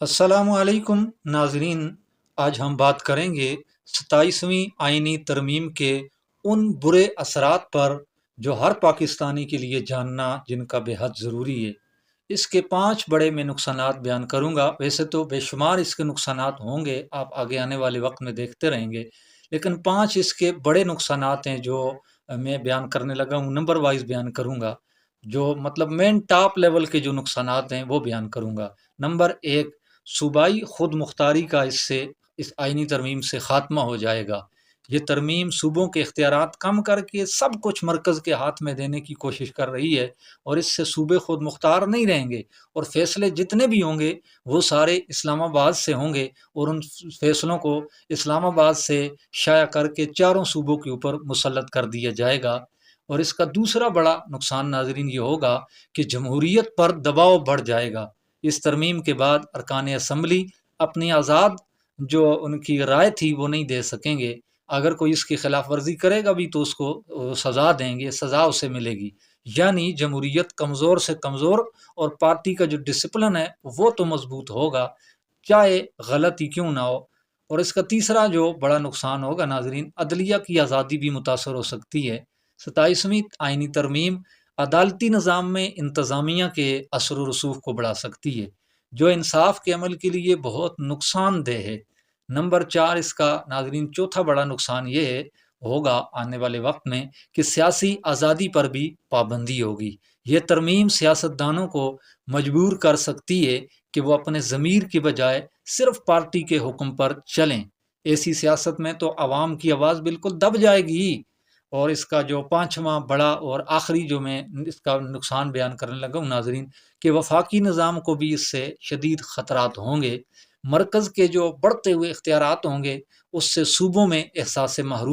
السلام علیکم ناظرین، آج ہم بات کریں گے 27ویں آئینی ترمیم کے ان برے اثرات پر جو ہر پاکستانی کے لیے جاننا جن کا بے حد ضروری ہے۔ اس کے 5 بڑے میں نقصانات بیان کروں گا۔ ویسے تو بے شمار اس کے نقصانات ہوں گے، آپ آگے آنے والے وقت میں دیکھتے رہیں گے، لیکن 5 اس کے بڑے نقصانات ہیں جو میں بیان کرنے لگا ہوں، نمبر وائز بیان کروں گا۔ جو مطلب مین ٹاپ لیول کے جو نقصانات ہیں وہ بیان کروں گا۔ نمبر 1، صوبائی خود مختاری کا اس آئینی ترمیم سے خاتمہ ہو جائے گا۔ یہ ترمیم صوبوں کے اختیارات کم کر کے سب کچھ مرکز کے ہاتھ میں دینے کی کوشش کر رہی ہے، اور اس سے صوبے خود مختار نہیں رہیں گے، اور فیصلے جتنے بھی ہوں گے وہ سارے اسلام آباد سے ہوں گے، اور ان فیصلوں کو اسلام آباد سے شائع کر کے چاروں صوبوں کے اوپر مسلط کر دیا جائے گا۔ اور اس کا دوسرا بڑا نقصان ناظرین یہ ہوگا کہ جمہوریت پر دباؤ بڑھ جائے گا۔ اس ترمیم کے بعد ارکان اسمبلی اپنی آزاد جو ان کی رائے تھی وہ نہیں دے سکیں گے۔ اگر کوئی اس کی خلاف ورزی کرے گا بھی تو اس کو سزا دیں گے، سزا اسے ملے گی۔ یعنی جمہوریت کمزور سے کمزور، اور پارٹی کا جو ڈسپلن ہے وہ تو مضبوط ہوگا، چاہے غلطی کیوں نہ ہو۔ اور اس کا تیسرا جو بڑا نقصان ہوگا ناظرین، عدلیہ کی آزادی بھی متاثر ہو سکتی ہے۔ 27ویں آئینی ترمیم عدالتی نظام میں انتظامیہ کے اثر و رسوخ کو بڑھا سکتی ہے، جو انصاف کے عمل کے لیے بہت نقصان دہ ہے۔ نمبر 4، اس کا ناظرین چوتھا بڑا نقصان یہ ہوگا آنے والے وقت میں کہ سیاسی آزادی پر بھی پابندی ہوگی۔ یہ ترمیم سیاستدانوں کو مجبور کر سکتی ہے کہ وہ اپنے ضمیر کی بجائے صرف پارٹی کے حکم پر چلیں۔ ایسی سیاست میں تو عوام کی آواز بالکل دب جائے گی۔ اور اس کا جو 5واں بڑا اور آخری جو میں اس کا نقصان بیان کرنے لگا ہوں ناظرین، کہ وفاقی نظام کو بھی اس سے شدید خطرات ہوں گے۔ مرکز کے جو بڑھتے ہوئے اختیارات ہوں گے اس سے صوبوں میں احساس محروم